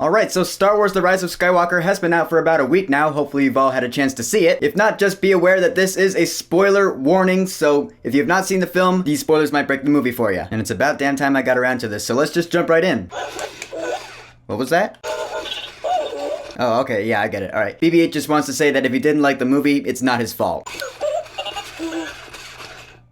Alright, so Star Wars The Rise of Skywalker has been out for about a week now. Hopefully you've all had a chance to see it. If not, just be aware that this is a spoiler warning, so if you have not seen the film, these spoilers might break the movie for you. And it's about damn time I got around to this, so let's just jump right in. What was that? Oh, okay, yeah, I get it. Alright. BB-8 just wants to say that if he didn't like the movie, it's not his fault.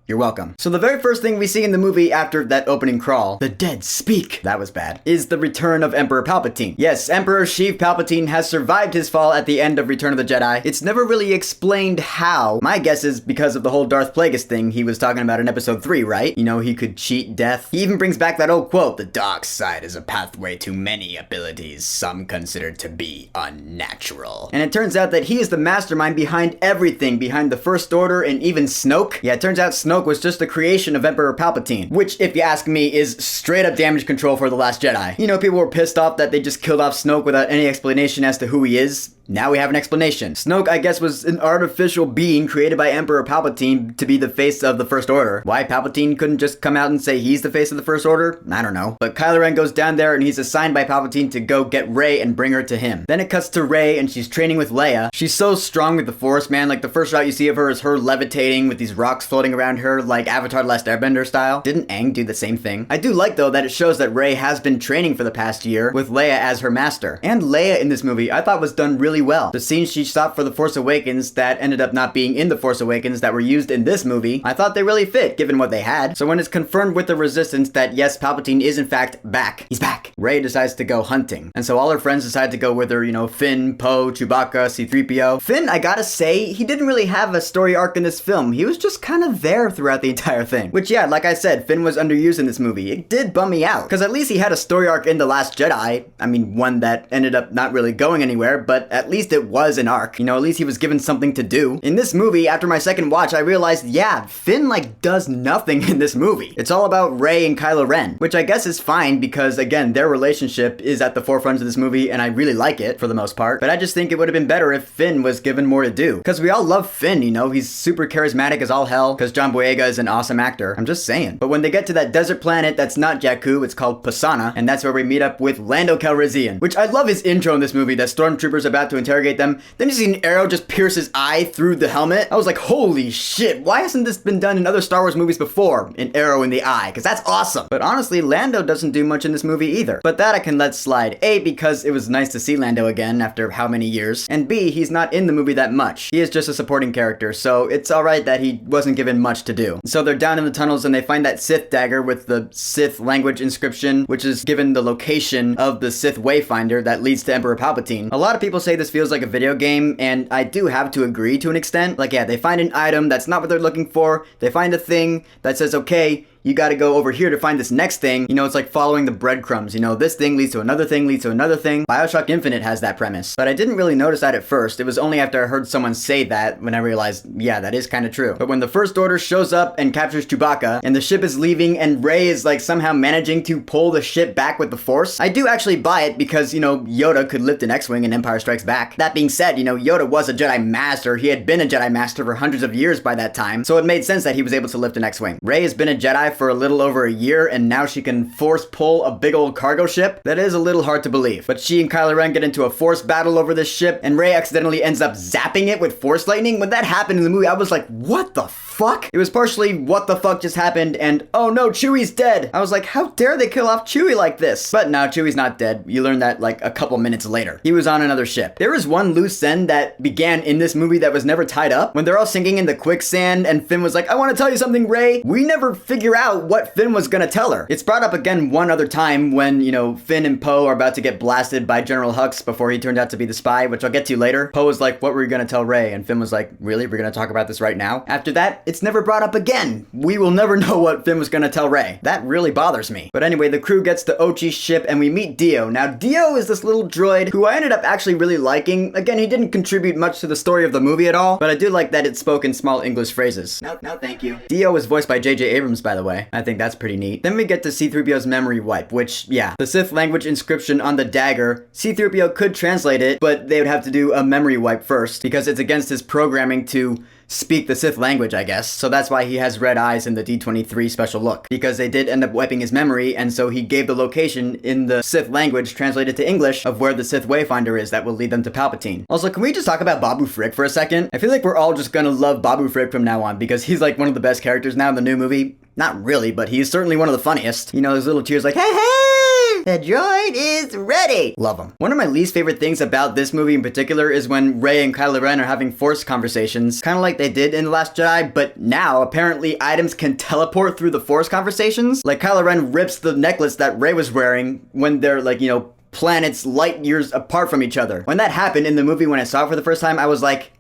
You're welcome. So the very first thing we see in the movie after that opening crawl, the dead speak, that was bad, is the return of Emperor Palpatine. Yes, Emperor Sheev Palpatine has survived his fall at the end of Return of the Jedi. It's never really explained how. My guess is because of the whole Darth Plagueis thing he was talking about in episode 3, right? You know, he could cheat death. He even brings back that old quote, "The dark side is a pathway to many abilities, some considered to be unnatural." And it turns out that he is the mastermind behind everything, behind the First Order and even Snoke. Yeah, it turns out Snoke was just a creation of Emperor Palpatine, which, if you ask me, is straight up damage control for The Last Jedi. You know, people were pissed off that they just killed off Snoke without any explanation as to who he is. Now we have an explanation. Snoke, I guess, was an artificial being created by Emperor Palpatine to be the face of the First Order. Why Palpatine couldn't just come out and say he's the face of the First Order? I don't know. But Kylo Ren goes down there and he's assigned by Palpatine to go get Rey and bring her to him. Then it cuts to Rey and she's training with Leia. She's so strong with the Force, man. Like, the first shot you see of her is her levitating with these rocks floating around her, like Avatar: The Last Airbender style. Didn't Aang do the same thing? I do like, though, that it shows that Rey has been training for the past year with Leia as her master. And Leia in this movie, I thought was done really well. The scenes she shot for The Force Awakens that ended up not being in The Force Awakens that were used in this movie, I thought they really fit, given what they had. So when it's confirmed with the Resistance that yes, Palpatine is in fact back, he's back, Rey decides to go hunting. And so all her friends decide to go with her, you know, Finn, Poe, Chewbacca, C-3PO. Finn, I gotta say, he didn't really have a story arc in this film. He was just kind of there throughout the entire thing. Which, yeah, like I said, Finn was underused in this movie. It did bum me out, because at least he had a story arc in The Last Jedi. I mean, one that ended up not really going anywhere, but at least it was an arc. You know, at least he was given something to do. In this movie, after my second watch, I realized, yeah, Finn, like, does nothing in this movie. It's all about Rey and Kylo Ren, which I guess is fine because, again, their relationship is at the forefront of this movie, and I really like it, for the most part. But I just think it would have been better if Finn was given more to do. Because we all love Finn, you know? He's super charismatic as all hell, because John Boyega is an awesome actor. I'm just saying. But when they get to that desert planet that's not Jakku, it's called Pasana, and that's where we meet up with Lando Calrissian, which I love his intro in this movie, that stormtrooper's about to interrogate them. Then you see an arrow just pierce his eye through the helmet. I was like, holy shit, why hasn't this been done in other Star Wars movies before? An arrow in the eye, because that's awesome. But honestly, Lando doesn't do much in this movie either. But that I can let slide. A, because it was nice to see Lando again after how many years, and B, he's not in the movie that much. He is just a supporting character, so it's alright that he wasn't given much to do. So they're down in the tunnels and they find that Sith dagger with the Sith language inscription, which is given the location of the Sith Wayfinder that leads to Emperor Palpatine. A lot of people say this feels like a video game, and I do have to agree to an extent. Like, yeah, they find an item that's not what they're looking for. They find a thing that says, okay, you gotta go over here to find this next thing. You know, it's like following the breadcrumbs. You know, this thing leads to another thing, leads to another thing. BioShock Infinite has that premise. But I didn't really notice that at first. It was only after I heard someone say that when I realized, yeah, that is kind of true. But when the First Order shows up and captures Chewbacca, and the ship is leaving, and Rey is like somehow managing to pull the ship back with the Force, I do actually buy it because, you know, Yoda could lift an X-Wing in Empire Strikes Back. That being said, you know, Yoda was a Jedi Master. He had been a Jedi Master for hundreds of years by that time, so it made sense that he was able to lift an X-Wing. Rey has been a Jedi for a little over a year, and now she can force pull a big old cargo ship? That is a little hard to believe. But she and Kylo Ren get into a force battle over this ship, and Rey accidentally ends up zapping it with force lightning. When that happened in the movie, I was like, what the fuck? It was partially what the fuck just happened, and oh no, Chewie's dead. I was like, how dare they kill off Chewie like this? But no, Chewie's not dead. You learn that like a couple minutes later. He was on another ship. There was one loose end that began in this movie that was never tied up. When they're all sinking in the quicksand, and Finn was like, I want to tell you something, Rey. We never figure out what Finn was gonna tell her. It's brought up again one other time when, you know, Finn and Poe are about to get blasted by General Hux before he turned out to be the spy, which I'll get to later. Poe was like, what were you gonna tell Rey? And Finn was like, really? We're gonna talk about this right now? After that, it's never brought up again. We will never know what Finn was gonna tell Rey. That really bothers me. But anyway, the crew gets to Ochi's ship and we meet Dio. Now, Dio is this little droid who I ended up actually really liking. Again, he didn't contribute much to the story of the movie at all, but I do like that it spoke in small English phrases. No, thank you. Dio was voiced by J.J. Abrams, by the way. I think that's pretty neat. Then we get to C-3PO's memory wipe, which, yeah, the Sith language inscription on the dagger, C-3PO could translate it, but they would have to do a memory wipe first, because it's against his programming to speak the Sith language, I guess. So that's why he has red eyes in the D23 special look. Because they did end up wiping his memory, and so he gave the location in the Sith language translated to English of where the Sith Wayfinder is that will lead them to Palpatine. Also, can we just talk about Babu Frick for a second? I feel like we're all just gonna love Babu Frick from now on because he's like one of the best characters now in the new movie. Not really, but he's certainly one of the funniest. You know, his little tears like, hey, hey, the droid is ready. Love him. One of my least favorite things about this movie in particular is when Rey and Kylo Ren are having Force conversations, kind of like they did in The Last Jedi, but now apparently items can teleport through the Force conversations. Like Kylo Ren rips the necklace that Rey was wearing when they're like, you know, planets light years apart from each other. When that happened in the movie, when I saw it for the first time, I was like,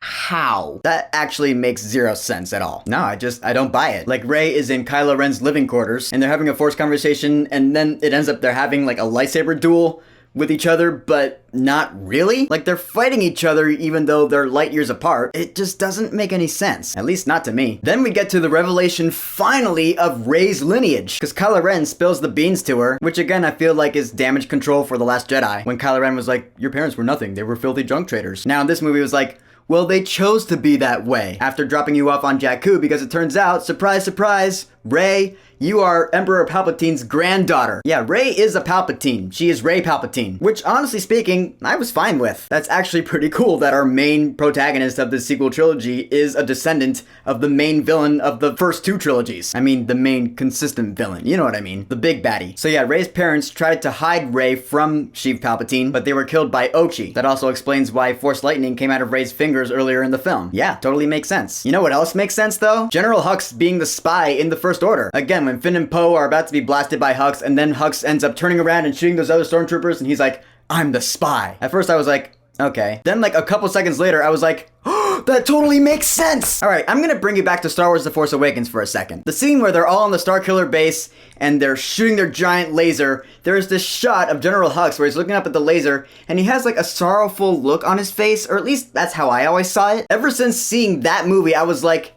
how? That actually makes zero sense at all. No, I don't buy it. Like, Rey is in Kylo Ren's living quarters, and they're having a Force conversation, and then it ends up they're having, like, a lightsaber duel with each other, but not really? Like, they're fighting each other even though they're light years apart. It just doesn't make any sense. At least not to me. Then we get to the revelation, finally, of Rey's lineage. Because Kylo Ren spills the beans to her, which again, I feel like is damage control for The Last Jedi. When Kylo Ren was like, your parents were nothing. They were filthy drunk traders. Now, in this movie, it was like, well, they chose to be that way after dropping you off on Jakku because it turns out, surprise, surprise, Rey, you are Emperor Palpatine's granddaughter. Yeah, Rey is a Palpatine. She is Rey Palpatine, which honestly speaking, I was fine with. That's actually pretty cool that our main protagonist of this sequel trilogy is a descendant of the main villain of the first two trilogies. I mean, the main consistent villain, you know what I mean? The big baddie. So yeah, Rey's parents tried to hide Rey from Sheev Palpatine, but they were killed by Ochi. That also explains why Force lightning came out of Rey's fingers earlier in the film. Yeah, totally makes sense. You know what else makes sense though? General Hux being the spy in the First Order. Again, when Finn and Poe are about to be blasted by Hux, and then Hux ends up turning around and shooting those other stormtroopers, and he's like, I'm the spy. At first I was like, okay. Then like a couple seconds later, I was like, oh, that totally makes sense. All right, I'm gonna bring you back to Star Wars The Force Awakens for a second. The scene where they're all on the Starkiller base and they're shooting their giant laser, there's this shot of General Hux where he's looking up at the laser and he has like a sorrowful look on his face, or at least that's how I always saw it. Ever since seeing that movie, I was like,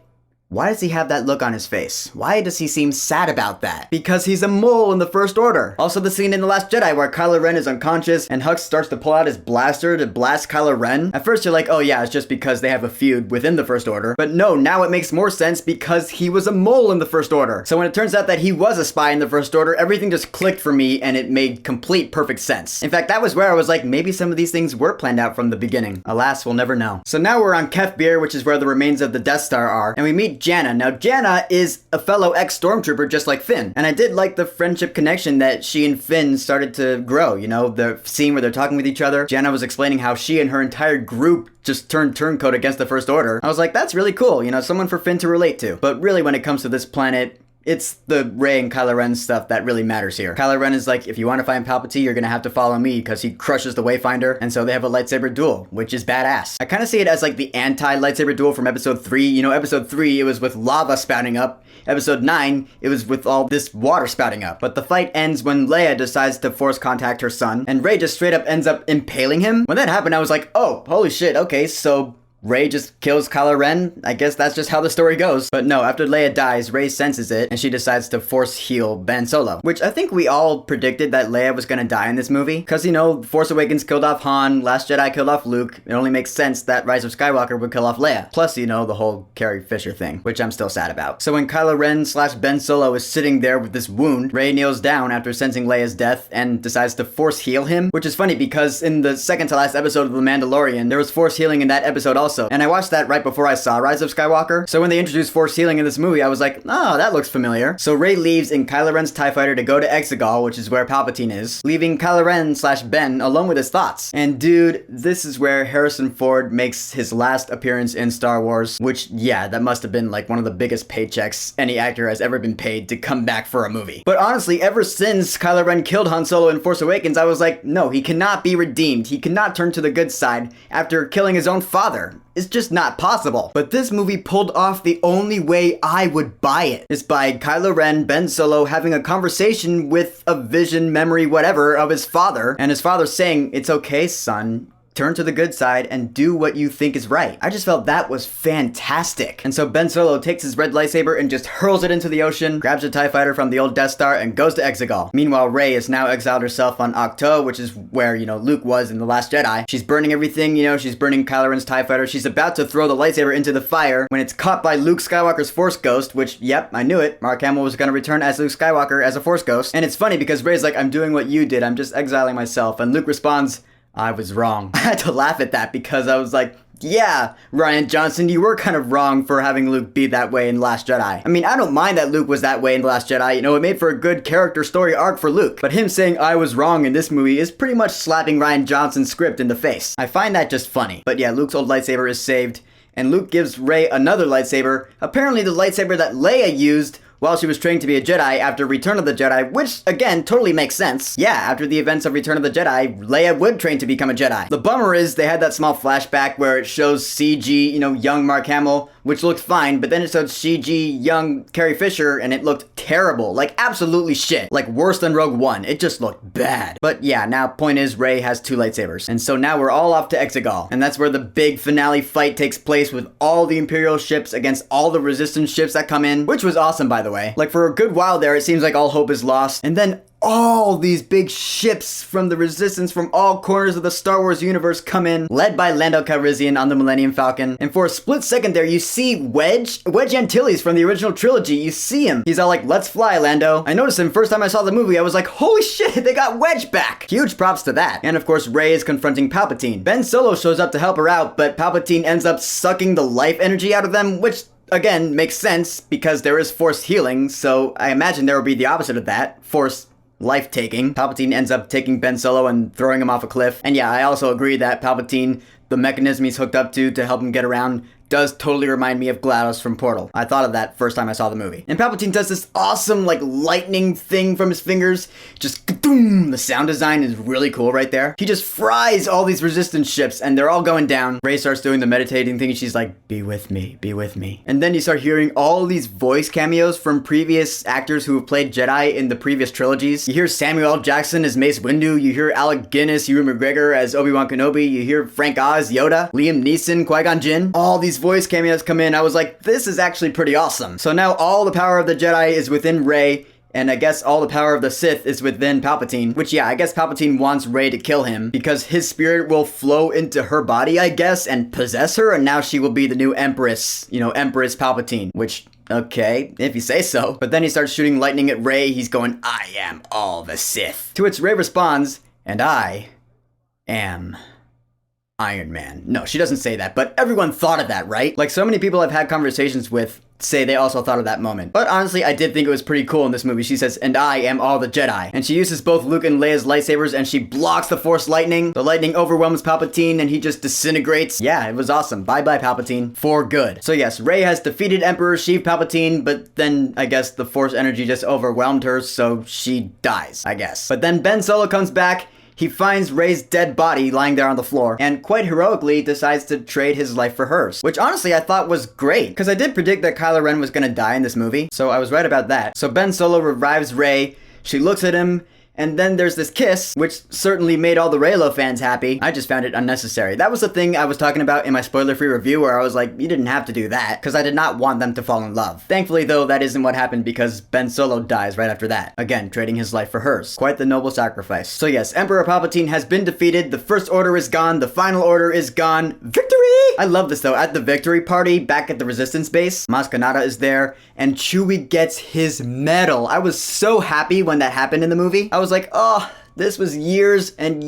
why does he have that look on his face? Why does he seem sad about that? Because he's a mole in the First Order. Also the scene in The Last Jedi where Kylo Ren is unconscious and Hux starts to pull out his blaster to blast Kylo Ren. At first you're like, oh yeah, it's just because they have a feud within the First Order. But no, now it makes more sense because he was a mole in the First Order. So when it turns out that he was a spy in the First Order, everything just clicked for me and it made complete perfect sense. In fact, that was where I was like, maybe some of these things were planned out from the beginning. Alas, we'll never know. So now we're on Kefbir, which is where the remains of the Death Star are, and we meet Janna. Now, Janna is a fellow ex-stormtrooper just like Finn. And I did like the friendship connection that she and Finn started to grow. You know, the scene where they're talking with each other. Janna was explaining how she and her entire group just turned turncoat against the First Order. I was like, that's really cool. You know, someone for Finn to relate to. But really, when it comes to this planet, it's the Rey and Kylo Ren stuff that really matters here. Kylo Ren is like, if you want to find Palpatine, you're gonna have to follow me because he crushes the Wayfinder, and so they have a lightsaber duel, which is badass. I kind of see it as like the anti-lightsaber duel from Episode 3. You know, Episode 3, it was with lava spouting up. Episode 9, it was with all this water spouting up. But the fight ends when Leia decides to force contact her son, and Rey just straight up ends up impaling him. When that happened, I was like, oh, holy shit, okay, so Rey just kills Kylo Ren. I guess that's just how the story goes. But no, after Leia dies, Rey senses it, and she decides to force heal Ben Solo. Which I think we all predicted that Leia was gonna die in this movie. Because, you know, Force Awakens killed off Han, Last Jedi killed off Luke. It only makes sense that Rise of Skywalker would kill off Leia. Plus, you know, the whole Carrie Fisher thing, which I'm still sad about. So when Kylo Ren / Ben Solo is sitting there with this wound, Rey kneels down after sensing Leia's death and decides to force heal him. Which is funny because in the second to last episode of The Mandalorian, there was force healing in that episode also. And I watched that right before I saw Rise of Skywalker. So when they introduced force healing in this movie, I was like, oh, that looks familiar. So Rey leaves in Kylo Ren's TIE fighter to go to Exegol, which is where Palpatine is, leaving Kylo Ren / Ben alone with his thoughts. And dude, this is where Harrison Ford makes his last appearance in Star Wars, which, yeah, that must have been like one of the biggest paychecks any actor has ever been paid to come back for a movie. But honestly, ever since Kylo Ren killed Han Solo in Force Awakens, I was like, no, he cannot be redeemed. He cannot turn to the good side after killing his own father. It's just not possible. But this movie pulled off the only way I would buy it. Is by Kylo Ren, Ben Solo, having a conversation with a vision, memory, whatever, of his father. And his father saying, it's okay, son. turn to the good side and do what you think is right. I just felt that was fantastic. And so Ben Solo takes his red lightsaber and just hurls it into the ocean, grabs a TIE fighter from the old Death Star, and goes to Exegol. Meanwhile, Rey has now exiled herself on Ahch-To, which is where, Luke was in The Last Jedi. She's burning everything, she's burning Kylo Ren's TIE fighter. She's about to throw the lightsaber into the fire when it's caught by Luke Skywalker's Force Ghost, which, yep, I knew it. Mark Hamill was going to return as Luke Skywalker as a Force Ghost. And it's funny because Rey's like, I'm doing what you did. I'm just exiling myself. And Luke responds, I was wrong. I had to laugh at that because I was like, yeah, Rian Johnson, you were kind of wrong for having Luke be that way in The Last Jedi. I mean, I don't mind that Luke was that way in The Last Jedi. It made for a good character story arc for Luke. But him saying I was wrong in this movie is pretty much slapping Rian Johnson's script in the face. I find that just funny. But yeah, Luke's old lightsaber is saved, and Luke gives Rey another lightsaber, apparently the lightsaber that Leia used while she was training to be a Jedi after Return of the Jedi, which, again, totally makes sense. Yeah, after the events of Return of the Jedi, Leia would train to become a Jedi. The bummer is they had that small flashback where it shows CG, young Mark Hamill, which looked fine, but then it showed CG young Carrie Fisher, and it looked terrible. Like, absolutely shit. Like, worse than Rogue One. It just looked bad. But yeah, now, point is, Rey has 2 lightsabers. And so now we're all off to Exegol. And that's where the big finale fight takes place with all the Imperial ships against all the Resistance ships that come in, which was awesome, by the way. Like, for a good while there, it seems like all hope is lost. And then all these big ships from the Resistance from all corners of the Star Wars universe come in, led by Lando Calrissian on the Millennium Falcon. And for a split second there, you see Wedge Antilles from the original trilogy. You see him. He's all like, let's fly, Lando. I noticed him first time I saw the movie. I was like, holy shit, they got Wedge back. Huge props to that. And of course, Rey is confronting Palpatine. Ben Solo shows up to help her out, but Palpatine ends up sucking the life energy out of them, which again makes sense because there is Force healing. So I imagine there will be the opposite of that. Force life-taking. Palpatine ends up taking Ben Solo and throwing him off a cliff. And yeah, I also agree that Palpatine, the mechanism he's hooked up to help him get around, does totally remind me of GLaDOS from Portal. I thought of that first time I saw the movie. And Palpatine does this awesome, lightning thing from his fingers. Just ka-doom! The sound design is really cool right there. He just fries all these Resistance ships, and they're all going down. Rey starts doing the meditating thing, and she's like, be with me, be with me. And then you start hearing all these voice cameos from previous actors who have played Jedi in the previous trilogies. You hear Samuel L. Jackson as Mace Windu, you hear Alec Guinness, Ewan McGregor as Obi-Wan Kenobi, you hear Frank Oz, Yoda, Liam Neeson, Qui-Gon Jinn. All these voice cameos come in. I was like, this is actually pretty awesome. So now all the power of the Jedi is within Rey, and I guess all the power of the Sith is within Palpatine, which yeah, I guess Palpatine wants Rey to kill him because his spirit will flow into her body, I guess, and possess her, and now she will be the new Empress, Empress Palpatine, which, okay, if you say so. But then he starts shooting lightning at Rey. He's going, I am all the Sith. To which Rey responds, and I am Iron Man. No, she doesn't say that, but everyone thought of that, right? Like, so many people I've had conversations with say they also thought of that moment. But honestly, I did think it was pretty cool in this movie. She says, and I am all the Jedi. And she uses both Luke and Leia's lightsabers, and she blocks the Force lightning. The lightning overwhelms Palpatine, and he just disintegrates. Yeah, it was awesome. Bye-bye, Palpatine. For good. So yes, Rey has defeated Emperor Sheev Palpatine, but then I guess the Force energy just overwhelmed her, so she dies, I guess. But then Ben Solo comes back. He finds Rey's dead body lying there on the floor, and quite heroically decides to trade his life for hers. Which honestly I thought was great, because I did predict that Kylo Ren was gonna die in this movie, so I was right about that. So Ben Solo revives Rey, she looks at him, and then there's this kiss, which certainly made all the Reylo fans happy. I just found it unnecessary. That was the thing I was talking about in my spoiler-free review where I was like, you didn't have to do that, because I did not want them to fall in love. Thankfully, though, that isn't what happened because Ben Solo dies right after that. Again, trading his life for hers. Quite the noble sacrifice. So yes, Emperor Palpatine has been defeated, the First Order is gone, the Final Order is gone. Victory! I love this though. At the victory party, back at the Resistance base, Maz Kanata is there, and Chewie gets his medal. I was so happy when that happened in the movie. I was like, oh, this was years and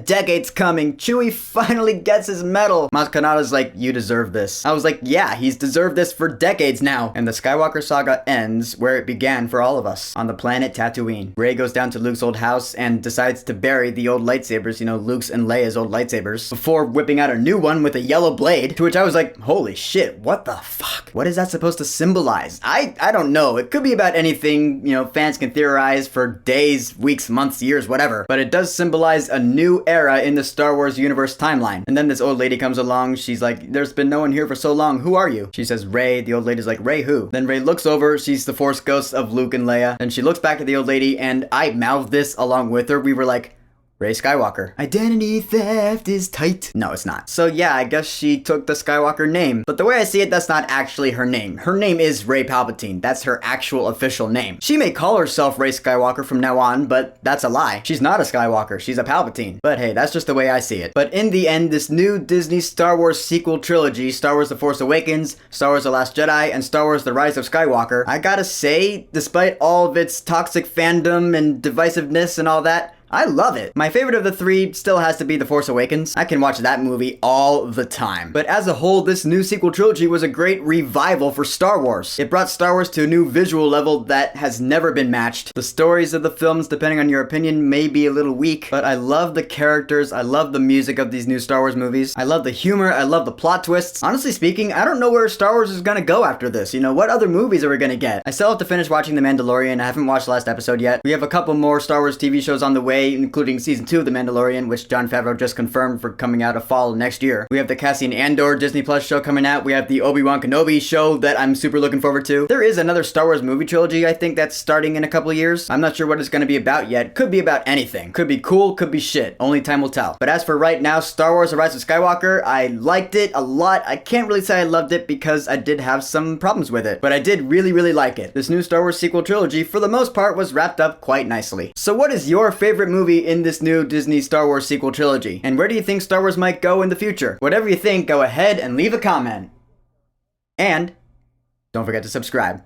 decades coming. Chewie finally gets his medal. Maz Kanata's like, you deserve this. I was like, yeah, he's deserved this for decades now. And the Skywalker saga ends where it began for all of us, on the planet Tatooine. Rey goes down to Luke's old house and decides to bury the old lightsabers, Luke's and Leia's old lightsabers, before whipping out a new one with a yellow blade, to which I was like, holy shit, what the fuck? What is that supposed to symbolize? I don't know. It could be about anything, fans can theorize for days, weeks, months, years, whatever. But it does symbolize a new era in the Star Wars universe timeline. And then this old lady comes along. She's like, there's been no one here for so long. Who are you? She says, Rey. The old lady's like, Rey who? Then Rey looks over. She's the Force ghost of Luke and Leia. And she looks back at the old lady, and I mouthed this along with her. We were like, Rey Skywalker. Identity theft is tight. No, it's not. So yeah, I guess she took the Skywalker name. But the way I see it, that's not actually her name. Her name is Rey Palpatine. That's her actual official name. She may call herself Rey Skywalker from now on, but that's a lie. She's not a Skywalker. She's a Palpatine. But hey, that's just the way I see it. But in the end, this new Disney Star Wars sequel trilogy, Star Wars The Force Awakens, Star Wars The Last Jedi, and Star Wars The Rise of Skywalker, I gotta say, despite all of its toxic fandom and divisiveness and all that, I love it. My favorite of the three still has to be The Force Awakens. I can watch that movie all the time. But as a whole, this new sequel trilogy was a great revival for Star Wars. It brought Star Wars to a new visual level that has never been matched. The stories of the films, depending on your opinion, may be a little weak, but I love the characters, I love the music of these new Star Wars movies. I love the humor, I love the plot twists. Honestly speaking, I don't know where Star Wars is gonna go after this. You know, what other movies are we gonna get? I still have to finish watching The Mandalorian. I haven't watched the last episode yet. We have a couple more Star Wars TV shows on the way, including season 2 of The Mandalorian, which Jon Favreau just confirmed for coming out of fall next year. We have the Cassian Andor Disney Plus show coming out. We have the Obi-Wan Kenobi show that I'm super looking forward to. There is another Star Wars movie trilogy, I think, that's starting in a couple of years. I'm not sure what it's going to be about yet. Could be about anything. Could be cool, could be shit. Only time will tell. But as for right now, Star Wars The Rise of Skywalker, I liked it a lot. I can't really say I loved it because I did have some problems with it, but I did really, really like it. This new Star Wars sequel trilogy, for the most part, was wrapped up quite nicely. So what is your favorite movie in this new Disney Star Wars sequel trilogy? And where do you think Star Wars might go in the future? Whatever you think, go ahead and leave a comment. And don't forget to subscribe.